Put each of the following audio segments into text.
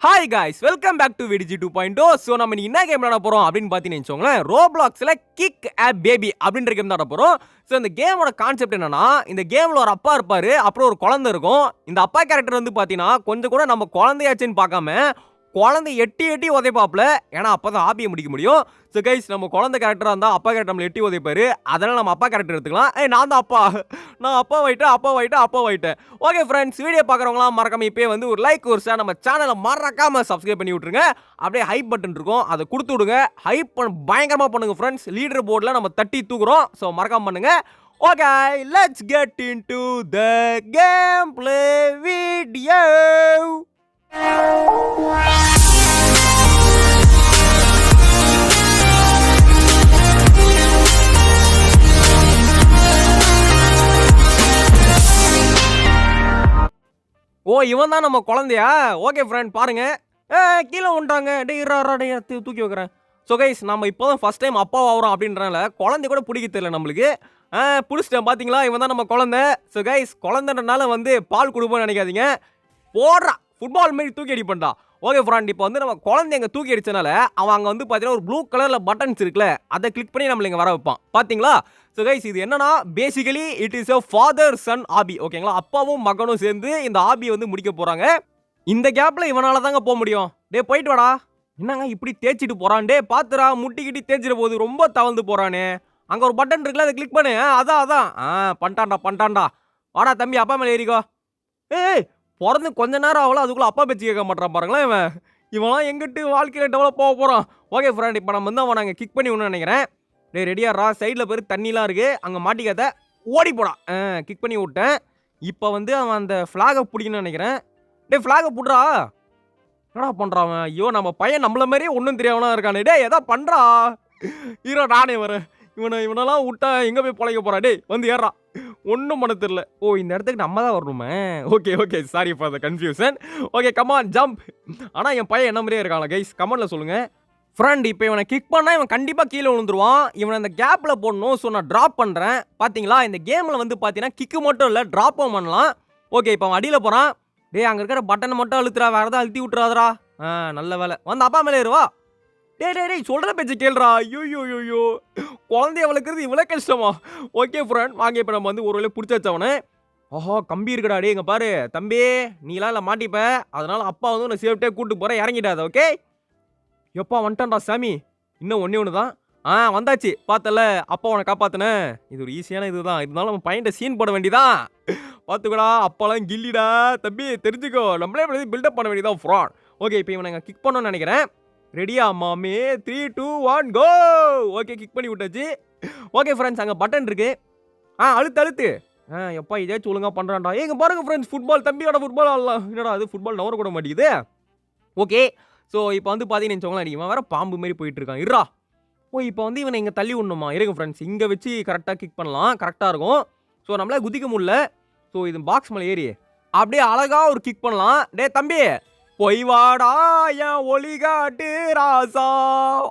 Hi guys, welcome back to VDG 2.0. So நம்ம என்ன game விளாட போகிறோம் அப்படின்னு பார்த்தீங்கன்னு வச்சுக்கோங்களேன், ரோப்ளாக்ஸில் கிக் ஆ பேபி அப்படின்ற கேம் தான் போகிறோம். ஸோ இந்த கேமோட கான்செப்ட் என்னன்னா, இந்த கேமில் ஒரு அப்பா இருப்பார், அப்புறம் ஒரு குழந்தை இருக்கும். இந்த அப்பா கேரக்டர் வந்து பார்த்தீங்கன்னா கொஞ்சம் கூட நம்ம குழந்தையாச்சுன்னு பார்க்காம குழந்தை எட்டி எட்டி உதைப்பாப்புல. ஏன்னா அப்போ தான் ஆபியை முடிக்க முடியும். ஸோ கைஸ், நம்ம குழந்தை கேரக்டராக இருந்தால் அப்பா கேரக்டர் நம்மளை எட்டி உதைப்பாரு. அதனால் நம்ம அப்பா கேரக்டர் எடுத்துக்கலாம். நான் தான் அப்பா, நான் அப்பா ஆயிட்டேன். ஓகே ஃப்ரெண்ட்ஸ், வீடியோ பார்க்குறவங்களாம் மறக்காம இப்போயே வந்து ஒரு லைக் ஒரு ஷேர், நம்ம சேனலை மறக்காம சப்ஸ்கிரைப் பண்ணி விட்ருங்க. அப்படியே ஹைப் பட்டன் இருக்கும், அதை கொடுத்து விடுங்க. ஹைப் பயங்கரமாக பண்ணுங்க ஃப்ரெண்ட்ஸ். லீடர் போர்டில் நம்ம தட்டி தூக்குறோம். ஸோ மறக்காம பண்ணுங்க. Okay, let's get into the game play video. ஓ, இவன் தான் நம்ம குழந்தையா? ஓகே ஃப்ரெண்ட், பாருங்க. கீழே வந்துட்டாங்க. டே தூக்கி வைக்கிறேன். ஸோ கைஸ், நம்ம இப்போ தான் ஃபஸ்ட் டைம் அப்பா ஆகிறோம் அப்படின்றனால குழந்தை கூட பிடிக்க தெரியல நம்மளுக்கு. பிடிச்சிட்டேன் பார்த்தீங்களா, இவன் தான் நம்ம குழந்தை. ஸோ கைஸ், குழந்தைன்றனால வந்து பால் கொடுப்போம்னு நினைக்காதீங்க. போடுறா, ஃபுட்பால் மாரி தூக்கி அடிப்பா. ஓகே ஃப்ரெண்ட், இப்போ வந்து நம்ம குழந்தை எங்கே தூக்கி அடிச்சனால அவன் அங்கே வந்து பார்த்தீங்கன்னா ஒரு ப்ளூ கலரில் பட்டன்ஸ் இருக்குல்ல, அதை கிளிக் பண்ணி நம்மள இங்கே வர வைப்பான். பார்த்தீங்களா? ஸோ கைஸ், இது என்னன்னா basically it is a father son ஆபி. ஓகேங்களா, அப்பாவும் மகனும் சேர்ந்து இந்த ஆபியை வந்து முடிக்க போகிறாங்க. இந்த கேப்பில் இவனால தாங்க போக முடியும். டே போயிட்டு வாடா. என்னங்க இப்படி தேய்ச்சிட்டு போகிறான்? டே பார்த்துடா, முட்டிக்கிட்டி தேய்ச்சிட போது, ரொம்ப தவழ்ந்து போகிறானே. அங்கே ஒரு பட்டன் இருக்குல்ல, அதை கிளிக் பண்ணு. அதான் பண்ணிட்டான்டா. வாடா தம்பி, அப்பா மேலே ஏறிக்கோ. ஏய், பிறந்து கொஞ்ச நேரம் ஆகல, அதுக்குள்ளே அப்பா பேச்சு கேட்க மாட்டான் பாருங்களேன். இவன்லாம் எங்கிட்டு வாழ்க்கையில் டெவலப் போக போகிறான். ஓகே ஃப்ரெண்ட், இப்போ நம்ம வந்து அவன் நாங்கள் கிக் பண்ணி விடணும்னு நினைக்கிறேன். டே ரெடியாரா, சைடில் பேர் தண்ணிலாம் இருக்குது, அங்கே மாட்டிக்காத, ஓடி போடா. கிக் பண்ணி விட்டேன். இப்போ வந்து அவன் அந்த ஃப்ளாகை பிடிக்கணும்னு நினைக்கிறேன். டே ஃப்ளாகை பிட்றா. என்னடா பண்ணுறான் அவன்? ஐயோ, நம்ம பையன் நம்மள மாதிரியே ஒன்றும் தெரியாமலாம் இருக்கானே. டே எதா பண்ணுறா ஹீரோ, நானே வரேன். இவனெல்லாம் விட்டா எங்கே போய் பிழைக்க போகிறா? டே வந்து ஏறா. ஒன்றும் பண்ண தெரியல. ஓ, இந்த இடத்துக்கு நம்ம தான் வரணுமே. Okay sorry for the confusion. Okay come on jump. ஆனால் என் பையன் என்ன மாதிரியே இருக்காங்களா கைஸ்? கமெண்ட்டில் சொல்லுங்கள். ஃப்ரெண்ட், இப்போ இவனை கிக் பண்ணால் இவன் கண்டிப்பாக கீழே விழுந்துருவான். இவனை அந்த கேப்பில் போடணும். ஸோ நான் ட்ராப் பண்ணுறேன். பார்த்தீங்களா, இந்த கேமில் வந்து பார்த்தீங்கன்னா கிக்கு மட்டும் இல்லை, ட்ராப்பும் பண்ணலாம். ஓகே, இப்போ அவன் அடியில் போகிறான். டே அங்கே இருக்கிற பட்டனை மட்டும் அழுத்துறா, வேறு எதாவது அழுத்தி விட்டுறாதரா. நல்ல வேலை. வந்து அப்பா மேலே ஏறுவா. டே சொல்கிற பேச்சு கேள்றா. ஐயோ, குழந்தைய வளர்க்குறது இவ்வளோ கஷ்டமா? ஓகே ஃப்ரெண்ட், வாங்க இப்போ நம்ம வந்து ஒரு வேலை பிடிச்சவனே. ஓஹோ, கம்பி இருக்குடா. டே இங்கே பாரு தம்பி, நீலாம் இல்லை மாட்டிப்ப. அதனால் அப்பா வந்து உன்னை சேஃப்டியாக கூப்பிட்டு போகிறேன், இறங்கிட்டாத. ஓகே, எப்பா வந்துட்டான்டா சாமி. இன்னும் ஒன்று தான். வந்தாச்சு. பார்த்தல, அப்பா உன்னை காப்பாற்றினேன். இது ஒரு ஈஸியான இதுதான். இருந்தாலும் நம்ம பையன்ட்ட சீன் போட வேண்டியதான். பார்த்துக்கடா, அப்பாலாம் கில்லிடா தம்பி, தெரிஞ்சுக்கோ. நம்மளே பில்டப் பண்ண வேண்டியதான் ஃப்ராட். ஓகே, இப்போ இவனை கிக் பண்ணணும்னு நினைக்கிறேன். ரெடியா மாமே? 3, 2, 1 கோ. ஓகே, கிக் பண்ணி விட்டாச்சு. ஓகே ஃப்ரெண்ட்ஸ், அங்கே பட்டன் இருக்கு. அழுத்து. எப்பா இதாச்சும் ஒழுங்காக பண்ணுறான்டா. இங்கே பாருங்க ஃப்ரெண்ட்ஸ், ஃபுட்பால் தம்பியோட ஃபுட்பால் ஆடலாம். என்னடா அது, ஃபுட்பால் நவர கூட மாட்டேங்குது. ஓகே, ஸோ இப்போ வந்து பார்த்தீங்கன்னு வச்சுக்கோங்களேன், இவன் வேறு பாம்பு மாரி போயிட்டு இருக்கான். இருறா. ஓ, இப்போ வந்து இவனை இங்கே தள்ளி விடணுமா? இருங்க ஃப்ரெண்ட்ஸ், இங்கே வச்சு கரெக்டாக கிக் பண்ணலாம், கரெக்டாக இருக்கும். ஸோ நம்மளால குதிக்க முடியல. ஸோ இது பாக்ஸ் மேலே ஏறி அப்படியே அழகாக ஒரு கிக் பண்ணலாம். டே தம்பி பொய் வாடா என் ஒளிகாட்டு ராசா.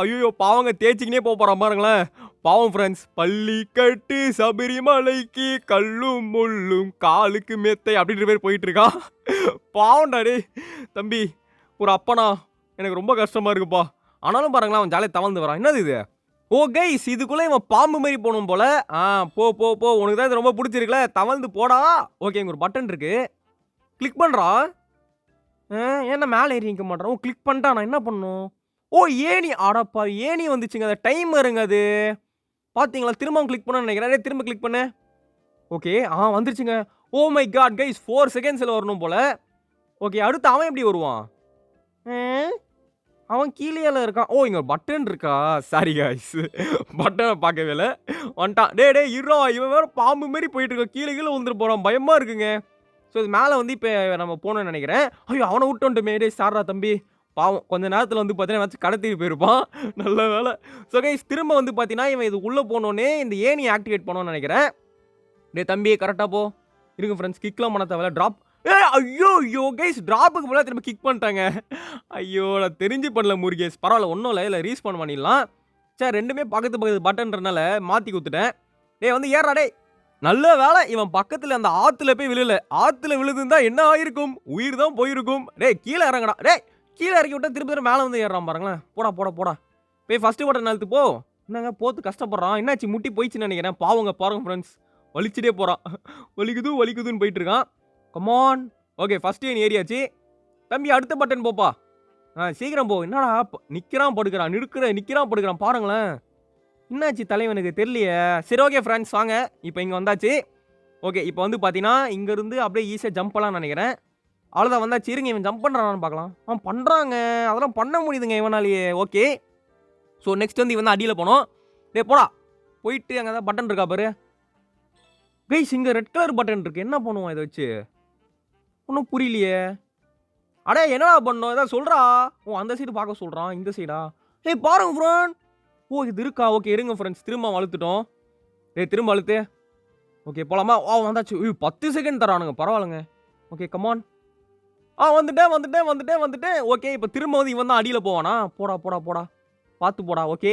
ஐயோ, பாவங்க தேய்ச்சிக்கினே போகிறான் பாருங்களேன். பாவம் ஃப்ரெண்ட்ஸ். பள்ளி கட்டு சபரிமலைக்கு கல்லும் முள்ளும் காலுக்கு மேத்தை அப்படின்ற பேர் போயிட்டு இருக்கான். பாவம்டா. டே தம்பி, ஒரு அப்பனா எனக்கு ரொம்ப கஷ்டமாக இருக்குப்பா. ஆனாலும் பாருங்களேன், அவன் ஜாலியாக தவழ்ந்து வரான். என்னது இது? ஓ கைஸ், இதுக்குள்ளே இவன் பாம்பு மாரி போகணும் போல. போ உனக்கு தான் இது ரொம்ப பிடிச்சிருக்குல, தவழ்ந்து போடா. ஓகே, இங்கே ஒரு பட்டன் இருக்கு, கிளிக் பண்ணுறா. என்ன மேலே ஏறி நிற்க மாட்டான்? ஓ, கிளிக் பண்ணிட்டா. நான் என்ன பண்ணணும்? ஓ, ஏணி. ஆடாப்பா, ஏணி வந்துச்சுங்க. அந்த டைம் வருங்க அது. பார்த்தீங்களா, திரும்ப கிளிக் பண்ண நினைக்கிறேன். திரும்ப கிளிக் பண்ணு. ஓகே, வந்துருச்சுங்க. ஓ மை காட் கைஸ், 4 செகண்ட்ஸில் வரணும் போல. ஓகே, அடுத்து அவன் எப்படி வருவான்? அவன் கீழேல இருக்கான். ஓ, இங்கே பட்டன் இருக்கா? சாரி காய்ஸ், பட்டனை பார்க்கவே இல்லை. வந்துட்டான். டே இருறா, இவன் வேறு பாம்பு மாரி போயிட்டு இருக்கான். கீழே வந்துட்டு போகிறான். பயமாக இருக்குங்க. ஸோ இது மேலே வந்து இப்போ நம்ம போகணும்னு நினைக்கிறேன். ஐயோ, அவனை விட்டுன்ட்டுமே. டே சாரா தம்பி, பாவம் கொஞ்ச நேரத்தில் வந்து பார்த்தீங்கன்னா வச்சு கடத்திட்டு போயிருப்பான். நல்ல வேலை. ஸோ கைஸ், திரும்ப வந்து பார்த்தீங்கன்னா இவன் இது உள்ளே போனோன்னே இந்த ஏணி ஆக்டிவேட் பண்ணணும்னு நினைக்கிறேன். டே தம்பி கரெக்டாக போ. இருங்க ஃப்ரெண்ட்ஸ், கிக்லாம் பண்ண தேவையில்ல, ட்ராப். ஐயோ கைஸ், ட்ராப்புக்கு போல திரும்ப கிக் பண்ணிட்டாங்க. ஐயோ, நான் தெரிஞ்சு பண்ணல முருகேஷ். பரவாயில்ல, ஒன்றும் இல்லை ரீஸ்பான் பண்ணிடலாம். சரி, ரெண்டுமே பக்கத்து பட்டன்றனால மாற்றி கொடுத்துட்டேன். டே வந்து ஏறா. டே நல்ல வேலை, இவன் பக்கத்தில் அந்த ஆற்றுல போய் விழுல. ஆற்றுல விழுதுன்னு தான் என்ன ஆயிருக்கும்? உயிர் தான் போயிருக்கும். டே கீழே இறங்கடா. டே கீழே இறக்கி விட்டா திரும்ப மேலே வந்து ஏறான் பாருங்களேன். போடா போடா போடா. போய் ஃபர்ஸ்ட் பட்டன் அழுத்து போ. என்னங்க போத்து கஷ்டப்படுறான். என்னாச்சு முட்டி போயிடுச்சுன்னு நினைக்கிறேன். பாவங்க பாருங்க ஃப்ரெண்ட்ஸ். வலிச்சுட்டே போறான். வலிக்குது வலிக்குதுன்னு போயிட்டு இருக்கான். கமான். ஓகே ஃபர்ஸ்ட் ஏன் ஏறியாச்சு. தம்பி அடுத்த பட்டன் போப்பா. சீக்கிரம் போ. என்னடா நிற்கிறான் படுக்கிறான் நிற்கிறான் படுக்கிறான் பாருங்களேன். என்னாச்சு தலைவனுக்கு தெரியலையே. சரி ஓகே ஃப்ரெண்ட்ஸ் வாங்க. இப்போ இங்கே வந்தாச்சு. ஓகே இப்போ வந்து பார்த்தீங்கன்னா இங்கேருந்து அப்படியே ஈஸியாக ஜம்ப் பண்ணலாம்னு நினைக்கிறேன். அவ்வளோதான் வந்தாச்சு. இருங்க இவன் ஜம்ப் பண்ணுறான்னு பார்க்கலாம். பண்ணுறாங்க. அதெல்லாம் பண்ண முடியுதுங்க இவனாலேயே. ஓகே ஸோ நெக்ஸ்ட் வந்து இவன் அடியில் போனோம். டே போடா போயிட்டு அங்கே தான் பட்டன் இருக்கா பாரு. கைஸ் இங்கே ரெட் கலர் பட்டன் இருக்குது. என்ன பண்ணுவோம் இதை வச்சு? ஒன்றும் புரியலையே. அடே என்னடா பண்ணோம் ஏதாவது சொல்கிறா. அந்த சைடு பார்க்க சொல்கிறான். இந்த சைடா? பாருங்க ஃப்ரெண்ட். இது இருக்கா? ஓகே இருங்க ஃப்ரெண்ட்ஸ். திரும்ப அழுத்துட்டோம். திரும்ப அழுத்து. ஓகே போலாமா? வந்தாச்சு. 10 செகண்ட் தரானுங்க. பரவாயில்லைங்க. Okay come on. வந்துட்டேன். ஓகே இப்போ திரும்ப வந்து இவன் தான் அடியில் போவானா? போடா போடா போடா பார்த்து போடா. ஓகே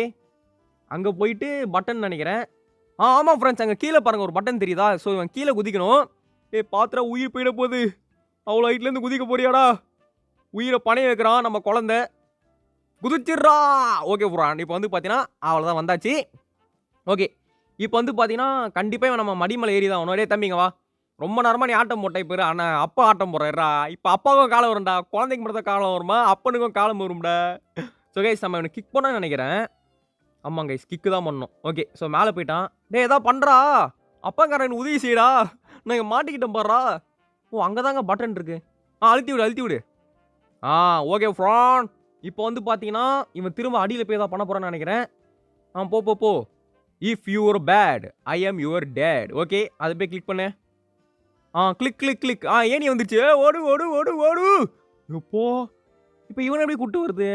அங்கே போயிட்டு பட்டன் நினைக்கிறேன். ஆமாம் ஃப்ரெண்ட்ஸ் அங்கே கீழே பாருங்கள் ஒரு பட்டன் தெரியுதா? ஸோ இவன் கீழே குதிக்கணும். பாத்திர உயிர் போயிட போகுது. அவ்வளோ ஹைட்லேருந்து குதிக்க போறியாடா? உயிரை பணைய வைக்கிறான் நம்ம குழந்தை. குதிச்சிட்றா. ஓகே ஃப்ரெண்ட் இப்போ வந்து பார்த்தீங்கன்னா அவ்வளோதான் வந்தாச்சு. ஓகே இப்போ வந்து பார்த்தீங்கன்னா கண்டிப்பாக நம்ம மடிமலை ஏறி தான் உன்னோடே தம்பிங்க வா. ரொம்ப நேரமாக நீ ஆட்டம் போட்ட. இப்போ ஆனால் அப்பா ஆட்டம் போடுறா. இப்போ அப்பாவுக்கும் காலம் வரும்டா. குழந்தைக்கு மட்டும் தான் காலம் வருமா? அப்பனுக்கும் காலம் வரும்டா. ஸோ கைஸ் நம்ம இவனை கிக் பண்ண நினைக்கிறேன். ஆமாம் கைஸ் கிக்கு தான் பண்ணணும். ஓகே ஸோ மேலே போயிட்டான். ஏதா பண்ணுறா அப்பங்காரன் உதவி செய்யடா. நான் இங்கே மாட்டிக்கிட்டேன் பாடுறா. அங்கே தாங்க பட்டன் இருக்கு. அழுத்தி விடு. ஓகே ஃப்ரான் இப்போ வந்து பார்த்தீங்கன்னா இவன் திரும்ப அடியில் போய் தான் பண்ண போகிறான்னு நினைக்கிறேன். போ. If you're bad I am your dad. Okay அதை போய் கிளிக் பண்ணு. கிளிக். ஏனி வந்துருச்சு. ஓடு. எப்போ இப்போ இவனை எப்படி கூட்டு வருது?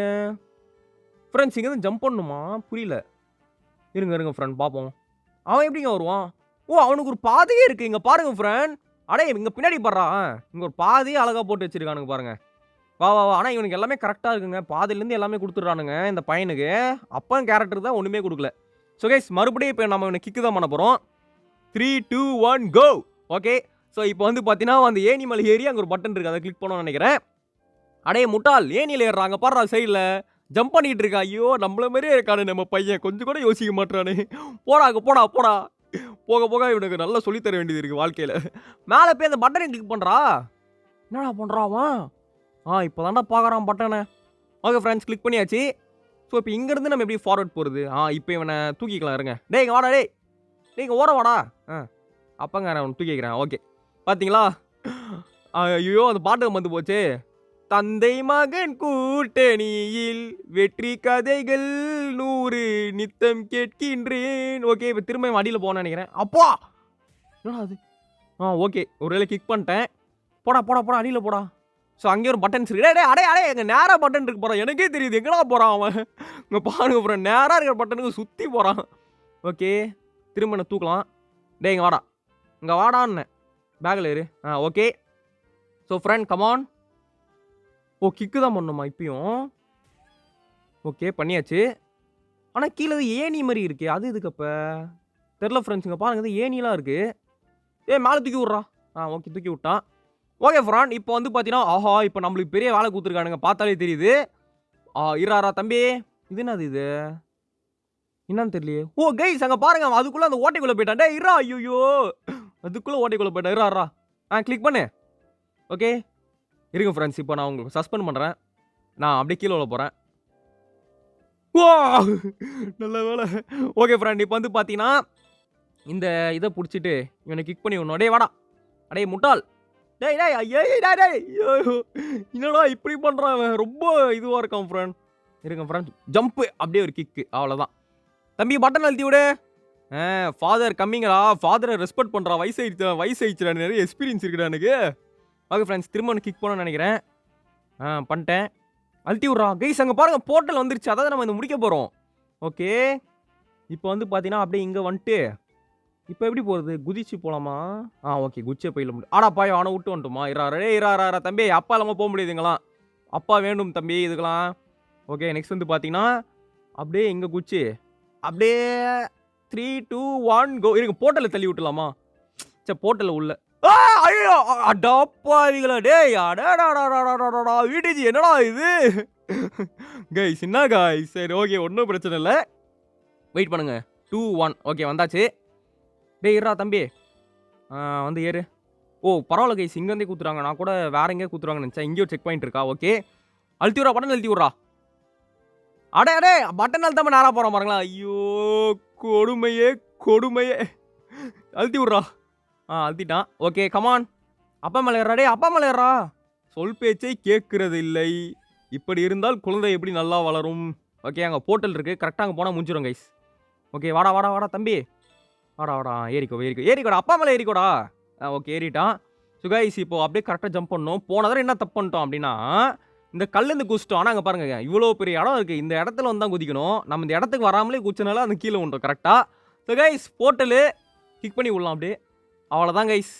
ஃப்ரெண்ட்ஸ் இங்கே தான் ஜம்ப் பண்ணணுமா? புரியல. இருங்க ஃப்ரெண்ட் பார்ப்போம். அவன் எப்படிங்க வருவான்? அவனுக்கு ஒரு பாதையே இருக்குது. இங்கே பாருங்க ஃப்ரெண்ட். அடே இங்கே பின்னாடி பாடுறான். இங்கே ஒரு பாதையே அழகாக போட்டு வச்சிருக்கானுங்க பாருங்க. வா ஆனால் இவனுக்கு எல்லாமே கரெக்டாக இருக்குங்க. பாதையிலேருந்து எல்லாமே கொடுத்துட்றானுங்க இந்த பையனுக்கு. அப்பன் கேரக்டர் தான் ஒன்றுமே கொடுக்கல. ஸோ கைஸ் மறுபடியும் இப்போ நம்ம இவனை கிக்கு தான் பண்ண போகிறோம். 3 2 1 கோ. ஓகே ஸோ இப்போ வந்து பார்த்தீங்கன்னா அந்த ஏனி மலை ஏறி அங்கே ஒரு பட்டன் இருக்குது. அதை கிளிக் பண்ணணும்னு நினைக்கிறேன். அடே முட்டாள் ஏனியில் ஏறுறாங்க பாடுறா சைடில் ஜம்ப் பண்ணிட்டு இருக்கா. ஐயோ நம்மள மாதிரியே இருக்கானு நம்ம பையன். கொஞ்சம் கூட யோசிக்க மாட்டானே. போடா போக இவனுக்கு நல்லா சொல்லித்தர வேண்டியது இருக்குது வாழ்க்கையில். மேலே போய் அந்த பட்டனை கிளிக் பண்ணுறா. என்னடா பண்ணுறான்? இப்போ தாண்டா பார்க்குறான் பட்டனை. ஓகே ஃப்ரெண்ட்ஸ் கிளிக் பண்ணியாச்சு. ஸோ இப்போ இங்கேருந்து நம்ம எப்படி ஃபார்வர்ட் போகிறது? இப்போ இவனை தூக்கிக்கலாம் இருங்க. இங்கே வாடா இங்கே ஓட வாடா. அப்பங்க நான் தூக்கி வைக்கிறேன். ஓகே பார்த்தீங்களா? ஐயோ அந்த பாட்டு வந்து போச்சு. தந்தை மகன் கூட்டணியில் வெற்றி கதைகள் 100 நித்தம் கேட்கின்றேன். ஓகே இப்போ திரும்ப அடியில் போகணும்னு நினைக்கிறேன். அப்பா என்னடா அது? ஓகே ஒரு வேளை கிளிக் பண்ணிட்டேன். போடா அடியில் போடா. ஸோ அங்கே ஒரு பட்டன்ஸ் இருக்கு. அடே எங்கள் நேராக பட்டன் இருக்கு போகிறான். எனக்கே தெரியுது எங்கடா போகிறான் அவன். இங்கே பாருங்க போகிறான். நேராக இருக்கிற பட்டனுக்கு சுற்றி போகிறான். ஓகே திரும்ப என்ன தூக்கலாம். இங்கே வாடா. இங்கே வாடான்னு பேக்கில் ஏறு. Okay so friend come on. Kick தான் பண்ணணுமா இப்பயும்? ஓகே பண்ணியாச்சு. ஆனால் கீழே ஏணி மாதிரி இருக்கு. அது இதுக்கு அப்போ தெரில ஃப்ரெண்ட்ஸ். இங்கே பாருங்க இது ஏணிலாம் இருக்குது. மேலே தூக்கி விட்றா. ஓகே தூக்கி விட்டான். ஓகே ஃப்ரெண்ட் இப்போ வந்து பார்த்தீங்கன்னா இப்போ நம்மளுக்கு பெரிய வேலை கொடுத்துருக்கானுங்க. பார்த்தாலே தெரியுது. இராரா தம்பி இது என்னது இது? என்னன்னு தெரியலையே. கைஸ் அங்கே பாருங்க அதுக்குள்ளே அந்த ஓட்டைக்குள்ளே போயிட்டான். இரா ஐயோ அதுக்குள்ளே ஓட்டைக்குள்ளே போயிட்டான். இராரா கிளிக் பண்ணு. ஓகே இருங்க ஃப்ரெண்ட்ஸ் இப்போ நான் உங்களுக்கு சஸ்பெண்ட் பண்ணுறேன். நான் அப்படியே கீழே உள்ள போகிறேன். நல்ல வேலை. ஓகே ஃப்ரெண்ட் இப்போ வந்து பார்த்தீங்கன்னா இந்த இதை பிடிச்சிட்டு இவனை கிக் பண்ணி விடணும். வாடா அடே முட்டாள். என்னடா இப்படி பண்ணுறான் அவன். ரொம்ப இதுவாக இருக்கான் ஃப்ரெண்ட். இருங்க ஃப்ரெண்ட் ஜம்ப்பு அப்படியே ஒரு கிக்கு அவ்வளோதான். தம்பி பட்டன் அழுத்தி விடு. ஃபாதர் கம்மிங்களா. ஃபாதரை ரெஸ்பெக்ட் பண்ணுறான். வயசாயிடுச்சுடா. நிறைய எக்ஸ்பீரியன்ஸ் இருக்குடா எனக்கு. ஓகே ஃப்ரெண்ட்ஸ் திரும்ப ஒன்று கிக் பண்ணணும்னு நினைக்கிறேன். பண்ணிட்டேன். அழுத்தி விட்றா. கைஸ் அங்கே பாருங்கள் போர்ட்டல் வந்துருச்சு. அதாவது நம்ம இந்த முடிக்க போகிறோம். ஓகே இப்போ வந்து பார்த்தீங்கன்னா அப்படியே இங்கே வந்துட்டு இப்போ எப்படி போகிறது? குதிச்சு போகலாமா? ஓகே குச்சே போயில முடியும். பாய் அவனை விட்டு வந்துட்டுமா? இரா தம்பி அப்பா இல்லாமல் போக முடியுதுங்களாம். அப்பா வேண்டும் தம்பி இதுக்கெல்லாம். ஓகே நெக்ஸ்ட் வந்து பார்த்தீங்கன்னா அப்படியே இங்கே குச்சி அப்படியே 3 2 1 கோ. இருங்க போர்ட்டலில் தள்ளி விட்டுலாமா? சரி போர்ட்டலில் உள்ள ஐயோ அடப்பாவிகளா டேய் அடடா விடிஜி என்னடா இது கைஸ் என்ன கைஸ் சரி ஓகே ஒன்றும் பிரச்சனை இல்லை வெயிட் பண்ணுங்க 2-1 ஓகே வந்தாச்சு டேய் இருடா தம்பி வந்து ஏறு ஓ பரவாயில்ல கைஸ் இங்கேருந்தே கூத்துறாங்க நான் கூட வேற எங்கேயே கூத்துறாங்கன்னு நினச்சேன் இங்கேயும் செக் பாயிண்ட் இருக்கா ஓகே அழுத்தி விட்றா பட்டன் அழுத்தி விட்றா அடே பட்டன் அழுத்தாம நேராக போகிறான் பாருங்களா ஐயோ கொடுமையே அழுத்தி விட்றா அழுத்திட்டான் ஓகே கமான் அப்பா மேலே ஏறா டே அப்பா மேலே ஏறா சொல் பேச்சை கேட்கறது இல்லை இப்படி இருந்தால் குழந்தை எப்படி நல்லா வளரும் ஓகே அங்கே போர்ட்டல் இருக்குது கரெக்டாக அங்கே போனால் முடிஞ்சிடும் கைஸ் ஓகே வாடா தம்பி வாடா ஏறிக்கோடா அப்பா மேலே ஏறிக்கோடா ஓகே ஏறிட்டான் ஸோ கைஸ் இப்போ அப்படியே கரெக்டாக ஜம்ப் பண்ணணும் போன தடவை என்ன தப்பு பண்ணிட்டோம் அப்படின்னா இந்த கல்லேருந்து குதிச்சிட்டோம் ஆனால் அங்கே பாருங்க இவ்வளோ பெரிய இடம் இருக்குது இந்த இடத்துல வந்து தான் குதிக்கணும் நம்ம இந்த இடத்துக்கு வராமலே குதிச்சனால அந்த கீழே உண்டோம் கரெக்டாக ஸோ கைஸ் போர்ட்டலு கிக் பண்ணி விடலாம் அப்படியே அவ்வளோதான் கைஸ்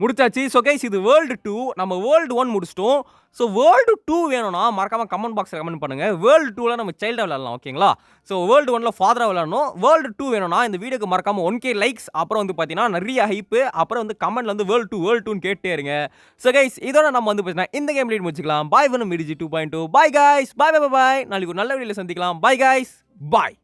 முடிச்சாச்சு ஸோ கைஸ் இது வேர்ல்டு 2 நம்ம வேர்ல்டு 1 முடிச்சிட்டோம் ஸோ வேர்ல்டு 2 வேணும்னா மறக்காம கமெண்ட் பாக்ஸில் கமெண்ட் பண்ணுங்க வேர்ல்டு 2ல நம்ம சைல்டாக விளையாடலாம் ஓகேங்களா ஸோ வேர்ல்டு 1ல ஃபாதராக விளையாடணும் வேர்ல்டு 2 வேணும்னா இந்த வீடியோக்கு மறக்காம 1K லைக்ஸ் அப்புறம் வந்து பார்த்தீங்கன்னா நிறைய ஹைப்பு அப்புறம் வந்து கமெண்ட்ல வந்து வேர்ல்டு 2 கேட்டே இருங்க ஸோ கைஸ் இதோட நம்ம வந்து பார்த்தீங்கன்னா இந்த கேம் லீட் முடிச்சுக்கலாம் பாய் வனும் விடிஜி 2.2 பாய் கைஸ் பாய் நாளைக்கு ஒரு நல்ல வீடியோவில் சந்திக்கலாம் பாய் கைஸ் பாய்